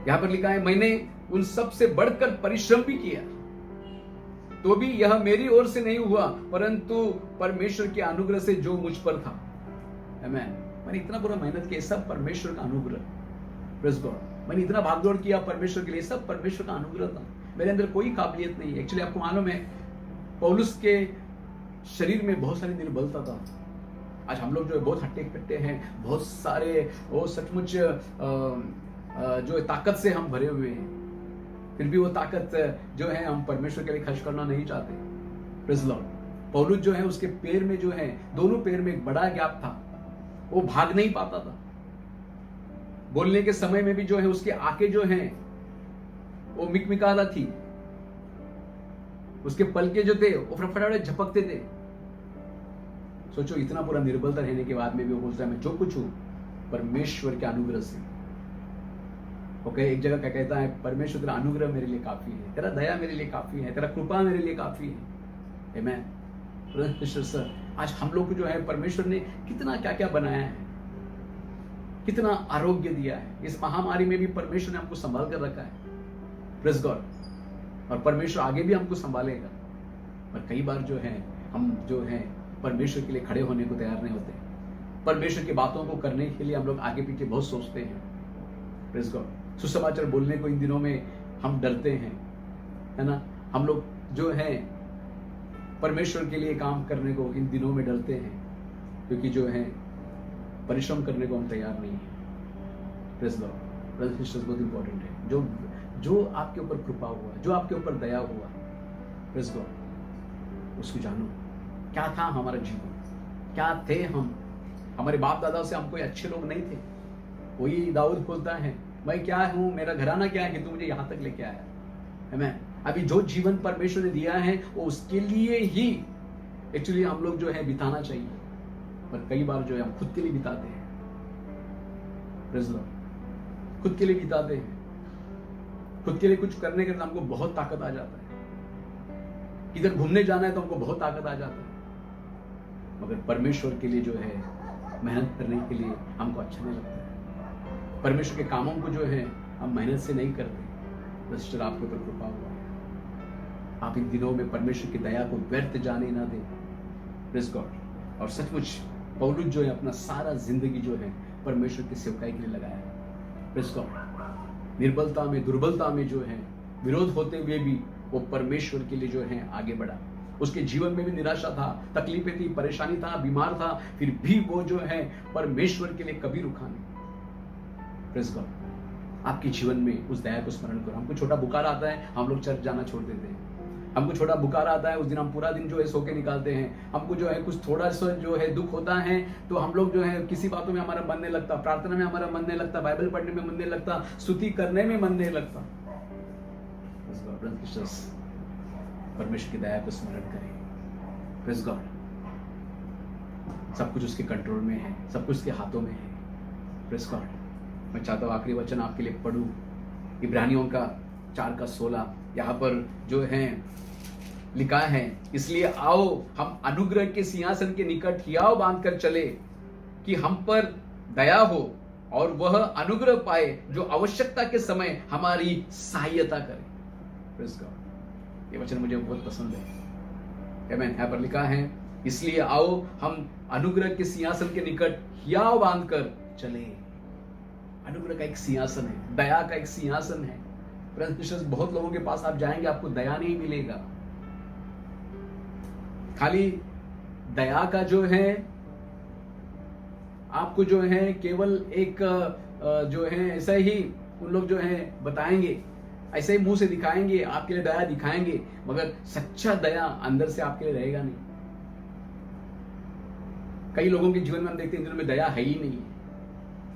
यहां पर लिखा है मैंने उन सब से बढ़कर परिश्रम भी किया, तो भी यह मेरी ओर से नहीं हुआ परंतु परमेश्वर के अनुग्रह से जो मुझ पर था। आमीन। मैंने इतना पूरा मेहनत किया, सब परमेश्वर का अनुग्रह। Praise God. मैंने इतना भागदौड़ किया परमेश्वर के लिए, सब परमेश्वर का अनुग्रह था। मेरे अंदर कोई काबिलियत नहीं है। एक्चुअली आपको मालूम है पौलुस के शरीर में बहुत सारी निर्बलता था। आज हम लोग जो है बहुत हट्टे कट्टे हैं, बहुत सारे वो सचमुच जो ताकत से हम भरे हुए हैं, फिर भी वो ताकत जो है हम परमेश्वर के लिए खर्च करना नहीं चाहते। Praise Lord. पौलुस जो है उसके पैर में जो है, दोनों पैर में एक बड़ा गैप था, वो भाग नहीं पाता था। बोलने के समय में भी जो है उसके आंखें जो हैं वो मिकमिकाता थी, उसके पलके जो थे वो फटाफट झपकते थे। सोचो, इतना पूरा निर्बलता रहने के बाद में भी वो बोलता है मैं जो कुछ हूं परमेश्वर के अनुग्रह से। ओके, एक जगह क्या कहता है, परमेश्वर तेरा अनुग्रह मेरे लिए काफी है, तेरा दया मेरे लिए काफी है, तेरा कृपा मेरे लिए काफी है। आमेन। सर, आज हम लोग को जो है परमेश्वर ने कितना क्या क्या बनाया है, कितना आरोग्य दिया है। इस महामारी में भी परमेश्वर ने हमको संभाल कर रखा है। Praise God. और परमेश्वर आगे भी हमको संभालेगा। पर कई बार जो है हम जो है परमेश्वर के लिए खड़े होने को तैयार नहीं होते। परमेश्वर की बातों को करने के लिए हम लोग आगे पीछे बहुत सोचते हैं। Praise God. सुसमाचार बोलने को इन दिनों में हम डरते हैं, है ना। हम लोग जो है परमेश्वर के लिए काम करने को इन दिनों में डरते हैं, क्योंकि जो है परिश्रम करने को हम तैयार नहीं है। Praise God. ब्रदर्स सिस्टर्स, बहुत इंपॉर्टेंट है जो आपके ऊपर कृपा हुआ, जो आपके ऊपर दया हुआ, प्रेज गॉड, उसको जानो। क्या था हमारा जीवन, क्या थे हम। हमारे बाप दादा से हम कोई अच्छे लोग नहीं थे। वही दाऊद बोलता है, मैं क्या हूं, मेरा घराना क्या है कि तू मुझे यहां तक लेके आया है। मैं अभी जो जीवन परमेश्वर ने दिया है वो उसके लिए ही एक्चुअली हम लोग जो है बिताना चाहिए। पर कई बार जो है हम खुद के लिए बिताते हैं। Praise Lord. खुद के लिए बिताते हैं। खुद के लिए कुछ करने के लिए हमको बहुत ताकत आ जाता है। इधर घूमने जाना है तो हमको बहुत ताकत आ जाता है, मगर परमेश्वर के लिए जो है मेहनत करने के लिए हमको अच्छा नहीं लगता है। परमेश्वर के कामों को जो है हम मेहनत से नहीं करते। सिस्टर, आपके ऊपर कृपा हुआ है। आप इन दिनों में परमेश्वर की दया को व्यर्थ जाने ना दें। Praise God. और सचमुच पौलुस जो है अपना सारा जिंदगी जो है परमेश्वर की सेवकाई के लिए लगाया है। Praise God. निर्बलता में, दुर्बलता में जो है विरोध होते हुए भी वो परमेश्वर के लिए जो है आगे बढ़ा। उसके जीवन में भी निराशा था, तकलीफें थी, परेशानी था, बीमार था, फिर भी वो जो है परमेश्वर के लिए कभी रुका नहीं। Praise God. आपके जीवन में उस दया को स्मरण करो। हमको छोटा बुखार आता है, हम लोग चर्च जाना छोड़ देते हैं। हमको छोटा बुखार आता है, उस दिन हम पूरा दिन जो है सो के निकालते हैं। हमको जो है कुछ थोड़ा सा जो है दुख होता है तो हम लोग जो है किसी बातों में हमारा मन नहीं लगता, प्रार्थना में हमारा मन नहीं लगता, बाइबल पढ़ने में मन नहीं लगता, स्तुति करने में मन नहीं लगता। परमेश्वर की दया को स्मरण करें। Praise God. सब कुछ उसके कंट्रोल में है, सब कुछ उसके हाथों में है। Praise God. मैं चाहता हूँ आखिरी वचन आपके लिए पढ़ूं, इब्रानियों का 4:16। यहाँ पर जो है लिखा है, इसलिए आओ हम अनुग्रह के सिंहासन के निकट हियाव बांधकर चले कि हम पर दया हो और वह अनुग्रह पाए जो आवश्यकता के समय हमारी सहायता करे। Praise God. ये वचन मुझे बहुत पसंद है। आमीन। यहाँ पर लिखा है, इसलिए आओ हम अनुग्रह के सिंहासन के निकट हियाव बांधकर चले। अनुग्रह का एक सिंहासन है, दया का एक सिंहासन है। बहुत लोगों के पास आप जाएंगे, आपको दया नहीं मिलेगा। खाली दया का जो है आपको जो है केवल एक जो है ऐसा ही उन लोग जो है बताएंगे, ऐसे ही मुंह से दिखाएंगे, आपके लिए दया दिखाएंगे, मगर सच्चा दया अंदर से आपके लिए रहेगा नहीं। कई लोगों के जीवन में हम देखते हैं इन दिनों में दया है ही नहीं,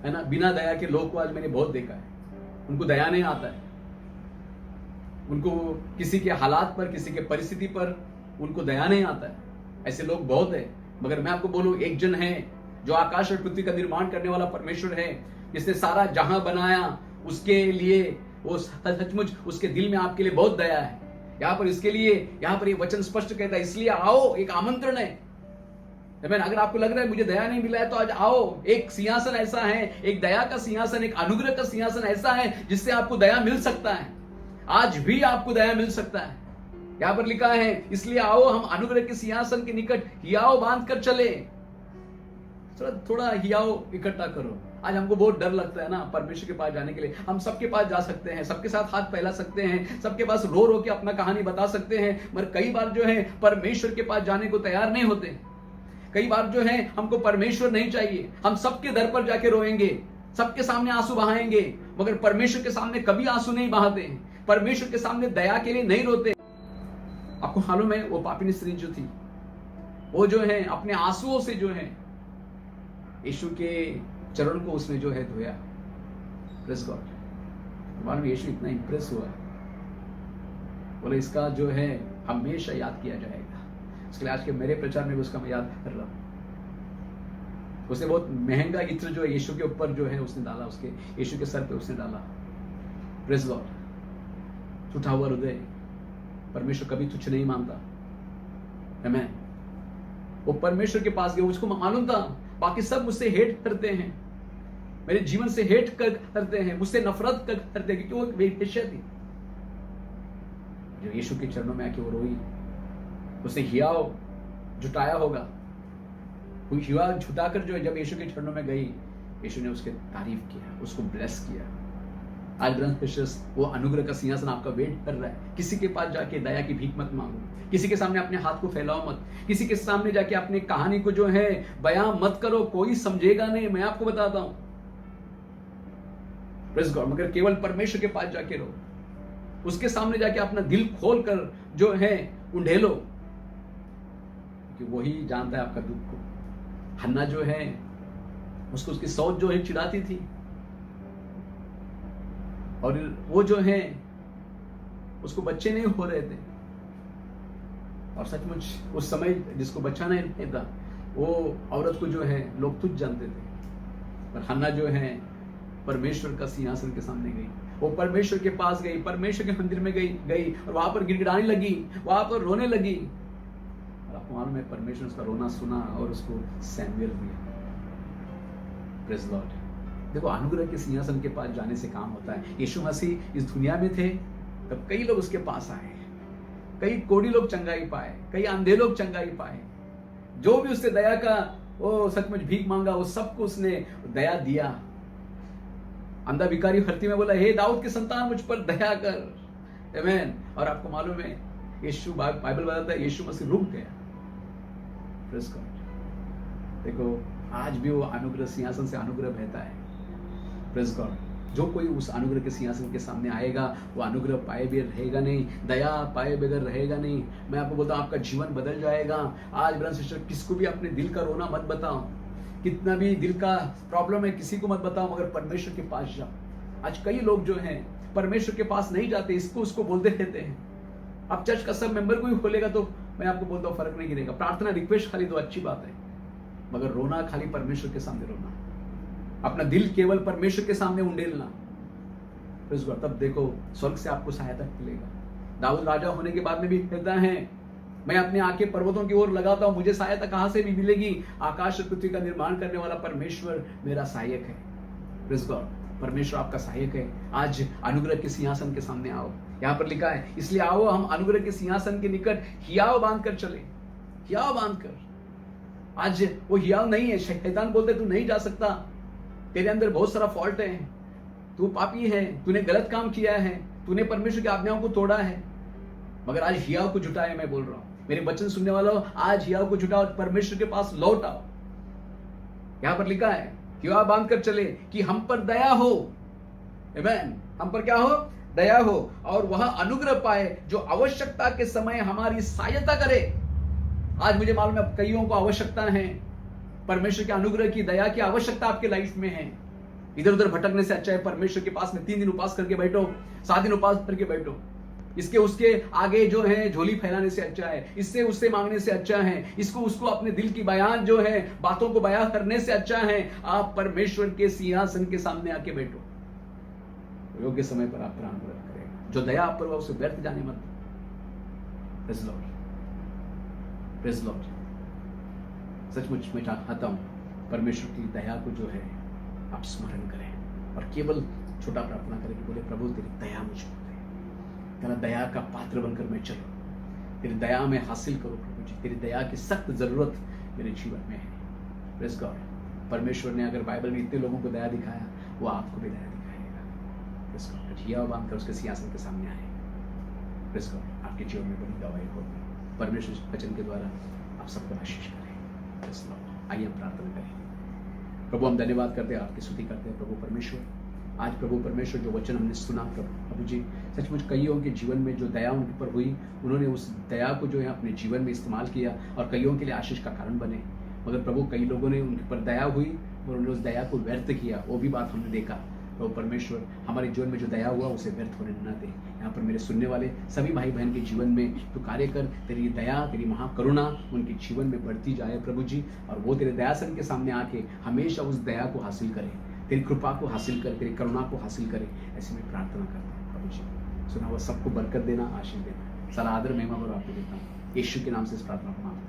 है ना। बिना दया के लोग को आज मैंने बहुत देखा है, उनको दया नहीं आता है। उनको किसी के हालात पर, किसी के परिस्थिति पर उनको दया नहीं आता है। ऐसे लोग बहुत है। मगर मैं आपको बोलूं, एक जन है जो आकाश और पृथ्वी का निर्माण करने वाला परमेश्वर है, जिसने सारा जहां बनाया, उसके लिए वो सचमुच उसके दिल में आपके लिए बहुत दया है। यहाँ पर इसके लिए यहाँ पर ये वचन स्पष्ट कहता है, इसलिए आओ। एक आमंत्रण है। अगर आपको लग रहा है मुझे दया नहीं मिला है तो आज आओ। एक सिंहासन ऐसा है, एक दया का सिंहासन, एक अनुग्रह का सिंहासन ऐसा है जिससे आपको दया मिल सकता है। आज भी आपको दया मिल सकता है। यहाँ पर लिखा है, इसलिए आओ हम अनुग्रह के सिंहासन के निकट हियाव बांध कर चले। थोड़ा हियाव इकट्ठा करो। आज हमको बहुत डर लगता है ना परमेश्वर के पास जाने के लिए। हम सबके पास जा सकते हैं, सबके साथ हाथ फैला सकते हैं, सबके पास रो रो के अपना कहानी बता सकते हैं, मगर कई बार जो है परमेश्वर के पास जाने को तैयार नहीं होते। कई बार जो है हमको परमेश्वर नहीं चाहिए। हम सबके दर पर जाके रोएंगे, सबके सामने आंसू बहाएंगे, मगर परमेश्वर के सामने कभी आंसू नहीं बहाते। परमेश्वर के सामने दया के लिए नहीं रोते। आपको मालूम है वो पापिनी स्त्री जो थी, वो जो है अपने आंसुओं से जो है यीशु के चरण को उसने जो है धोया। Praise God. मालूम यीशु इतना इंप्रेस हुआ, बोले इसका जो है हमेशा याद किया जाएगा। इसलिए आज के मेरे प्रचार में उसका मैं याद कर रहा हूं। उसने बहुत महंगा इत्र जो है यीशु के ऊपर जो है उसने डाला, उसके यीशु के सर पे उसने डाला। Praise Lord. टूटा हुआ हृदय परमेश्वर कभी तुच्छ नहीं मानता। आमेन। वो परमेश्वर के पास गया, उसको मालूम था बाकी सब मुझसे हेट करते हैं, मेरे जीवन से हेट करते हैं, मुझसे नफरत करते हैं, क्योंकि वो वेश्या थी। जो यीशु के चरणों में आके वो रोई, उसने हियाव जुटाया होगा, हियाव जुटाकर जो है जब यीशु के चरणों में गई, यीशु ने उसके तारीफ किया, उसको ब्लेस किया। आज ब्रदर्स वो अनुग्रह का सिंहासन आपका वेट कर रहा है। किसी के पास जाके दया की भीख मत मांगो, किसी के सामने अपने हाथ को फैलाओ मत, किसी के सामने जाके अपनी कहानी को जो है बयां मत करो, कोई समझेगा नहीं, मैं आपको बताता हूं। Praise God. मगर केवल परमेश्वर के पास जाके रहो, उसके सामने जाके अपना दिल खोल कर जो है उंडेलो, क्योंकि वही जानता है आपका दुख को। हन्ना जो है उसको उसकी सौत जो है चिढ़ाती थी, और वो जो है उसको बच्चे नहीं हो रहे थे, और सचमुच उस समय जिसको बच्चा नहीं था वो औरत को जो है लोग तुच्छ जानते थे। पर हन्ना जो है परमेश्वर का सिंहासन के सामने गई, वो परमेश्वर के पास गई, परमेश्वर के मंदिर में गई और वहां पर गिड़गिड़ाने लगी, वहां पर रोने लगी। और आपको मालूम है परमेश्वर उसका रोना सुना और उसको सैमुएल दिया। Praise Lord. देखो, अनुग्रह के सिंहासन के पास जाने से काम होता है। यीशु मसीह इस दुनिया में थे तब कई लोग उसके पास आए, कई कोढ़ी लोग चंगाई पाए, कई अंधे लोग चंगाई पाए। जो भी उससे दया का वो सचमुच भीख मांगा, वो सबको उसने दया दिया। अंधा भिखारी भर्ती में बोला, हे दाऊद के संतान मुझ पर दया कर। आमीन। और आपको मालूम है यीशु, बाइबल बताता है यीशु मसीह रुक गया। Praise God. देखो, आज भी वो अनुग्रह सिंहासन से अनुग्रह बहता है। Praise God. जो कोई उस अनुग्रह के सिंहासन के सामने आएगा वो अनुग्रह पाए बगैर रहेगा नहीं, दया पाए बगैर रहेगा नहीं। मैं आपको बोलता हूँ आपका जीवन बदल जाएगा। आज ब्रदर सिस्टर, किसको भी अपने दिल का रोना मत बताओ, कितना भी दिल का प्रॉब्लम है किसी को मत बताओ, मगर परमेश्वर के पास जाओ। आज कई लोग जो हैं परमेश्वर के पास नहीं जाते, इसको उसको बोलते रहते हैं। अब चर्च का सब मेंबर को भी खोलेगा तो मैं आपको बोलता हूँ फर्क नहीं गिरेगा। प्रार्थना रिक्वेस्ट खाली तो अच्छी बात है, मगर रोना खाली परमेश्वर के सामने रोना, अपना दिल केवल परमेश्वर के सामने उंडेलना। तब देखो स्वर्ग से आपको सहायता मिलेगा। दाऊद राजा होने के बाद में भी कहता है, मैं अपने आंखें पर्वतों की ओर लगाता हूं, मुझे सहायता कहां से भी मिलेगी? आकाश और पृथ्वी का निर्माण करने वाला परमेश्वर मेरा सहायक है। Praise God. परमेश्वर आपका सहायक है। आज अनुग्रह के सिंहासन के सामने आओ। यहां पर लिखा है, इसलिए आओ हम अनुग्रह के सिंहासन के निकट हियाव बांध कर चले। हियाव बांध कर। आज वो हियाव नहीं है। शैतान बोलते तू नहीं जा सकता, तेरे अंदर बहुत सारा फॉल्ट है, तू पापी है, तूने गलत काम किया है, तूने परमेश्वर की आज्ञाओं को तोड़ा है। मगर आज हियाव को जुटाए। मैं बोल रहा हूं मेरे वचन सुनने वालों, आज हियाव को जुटाओ, परमेश्वर के पास लौट आओ। यहां पर लिखा है हियाव बांध कर चले कि हम पर दया हो। आमीन। हम पर क्या हो? दया हो, और वह अनुग्रह पाए जो आवश्यकता के समय हमारी सहायता करे। आज मुझे मालूम है कईयों को आवश्यकता है परमेश्वर के अनुग्रह की, दया की आवश्यकता आपके लाइफ में है। इधर उधर भटकने से अच्छा है परमेश्वर के पास में 3 दिन उपास करके बैठो, 7 दिन उपास करके बैठो। इसके उसके आगे जो है झोली फैलाने से अच्छा है, इससे उससे मांगने से अच्छा है, इसको उसको अपने दिल की बयान जो है बातों को बयां करने से अच्छा है आप परमेश्वर के सिंहासन के सामने आके बैठो। योग्य समय पर आप प्राण ग्रहण करेगा। जो दया आप पर उसे व्यर्थ जाने मत। Praise Lord. Praise Lord. सचमुच मैं चाहता हूं परमेश्वर की दया को जो है आप स्मरण करें और केवल छोटा प्रार्थना करें कि बोले, प्रभु तेरी दया मुझ पर दे, तेरा दया का पात्र बनकर मैं चलूं, तेरी दया में हासिल करूं। प्रभु जी, तेरी दया की सख्त जरूरत मेरे जीवन में है। Praise God. परमेश्वर ने अगर बाइबल में इतने लोगों को दया दिखाया, वो आपको भी दया दिखाएगा। Praise God. हियाव बांधकर उसके सिंहासन के सामने आए। Praise God. आपके जीवन में बड़ी गवाही होगी। परमेश्वर वचन के द्वारा आप सबको आशीष करें। आइए हम प्रार्थना करें। प्रभु, हम धन्यवाद करते हैं, आपकी स्तुति करते हैं प्रभु परमेश्वर। आज प्रभु परमेश्वर जो वचन हमने सुना प्रभु जी, सचमुच कईयों के जीवन में जो दया उनके ऊपर हुई, उन्होंने उस दया को जो है अपने जीवन में इस्तेमाल किया और कईयों के लिए आशीष का कारण बने। मगर प्रभु कई लोगों ने उनके ऊपर दया हुई और उन्होंने उस दया को व्यर्थ किया, वो भी बात हमने देखा। प्रभु परमेश्वर, हमारे जीवन में जो दया हुआ उसे व्यर्थ होने न दे। यहाँ पर मेरे सुनने वाले सभी भाई बहन के जीवन में तो कार्य कर, तेरी दया, तेरी महाकरुणा उनके जीवन में बढ़ती जाए प्रभु जी, और वो तेरे दयासन के सामने आके हमेशा उस दया को हासिल करें। तेरी कृपा को हासिल करे, तेरी करुणा को हासिल करे, ऐसी मैं प्रार्थना करता हूँ प्रभु जी। सुना हुआ सबको बरकत देना, आशीष देना, सारा आदर महिमा और आपको देता हूँ, यीशु के नाम से इस प्रार्थना को मांगता हूं।